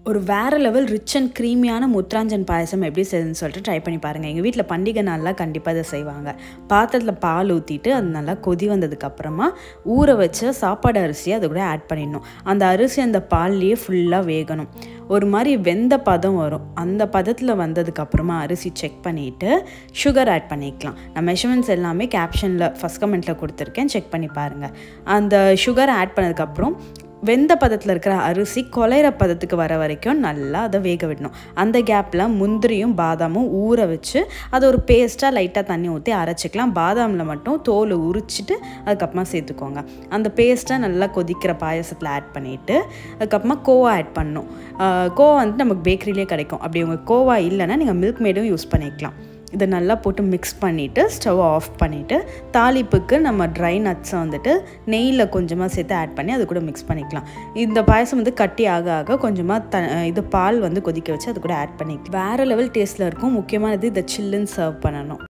ஒரு வேறு level rich and க்ரீமியான முத்ராஞ்சன் பாயசம் எப்படி செய்யுதுன்னு சொல்லிட்டு ட்ரை பண்ணி பாருங்கள். எங்கள் வீட்டில் பண்டிகை நாள்லாம் கண்டிப்பாக இதை செய்வாங்க. பாத்திரத்தில் பால் ஊற்றிட்டு அது நல்லா கொதி வந்ததுக்கப்புறமா ஊற வச்ச சாப்பாடு அரிசியை அது கூட ஆட் பண்ணிடணும். அந்த அரிசி அந்த பால்லையே ஃபுல்லாக வேகணும். ஒரு மாதிரி வெந்த பதம் வரும். அந்த பதத்தில் வந்ததுக்கப்புறமா அரிசி செக் பண்ணிவிட்டு சுகர் ஆட் பண்ணிக்கலாம். நான் மெஷர்மெண்ட்ஸ் எல்லாமே கேப்ஷனில் ஃபஸ்ட் கமெண்ட்டில் கொடுத்துருக்கேன், செக் பண்ணி பாருங்கள். அந்த சுகர் ஆட் பண்ணதுக்கப்புறம் வெந்த பதத்தில் இருக்கிற அரிசி குலையிற பதத்துக்கு வர வரைக்கும் நல்லா அதை வேக விடணும். அந்த கேப்பில் முந்திரியும் பாதாமும் ஊற வச்சு அதை ஒரு பேஸ்ட்டாக லைட்டாக தண்ணி ஊற்றி அரைச்சிக்கலாம். பாதாமில் மட்டும் தோலை உரிச்சிட்டு அதுக்கப்புறமா சேர்த்துக்கோங்க. அந்த பேஸ்ட்டை நல்லா கொதிக்கிற பாயசத்தில் ஆட் பண்ணிவிட்டு அதுக்கப்புறமா கோவா ஆட் பண்ணணும். கோவா வந்துட்டு நமக்கு பேக்கரியிலே கிடைக்கும். அப்படி உங்கள் கோவா இல்லைன்னா நீங்கள் மில்க் மேடும் யூஸ் பண்ணிக்கலாம். இதை நல்லா போட்டு மிக்ஸ் பண்ணிவிட்டு ஸ்டவ் ஆஃப் பண்ணிவிட்டு தாளிப்புக்கு நம்ம ட்ரை நட்ஸை வந்துட்டு நெய்யில் கொஞ்சமாக சேர்த்து ஆட் பண்ணி அது கூட மிக்ஸ் பண்ணிக்கலாம். இந்த பாயசம் வந்து கட்டி ஆக ஆக கொஞ்சமாக இது பால் வந்து கொதிக்க வச்சு அது கூட ஆட் பண்ணிக்கலாம். வேறு லெவல் டேஸ்ட்டில் இருக்கும். முக்கியமானது இதை சில்லுன்னு சர்வ் பண்ணணும்.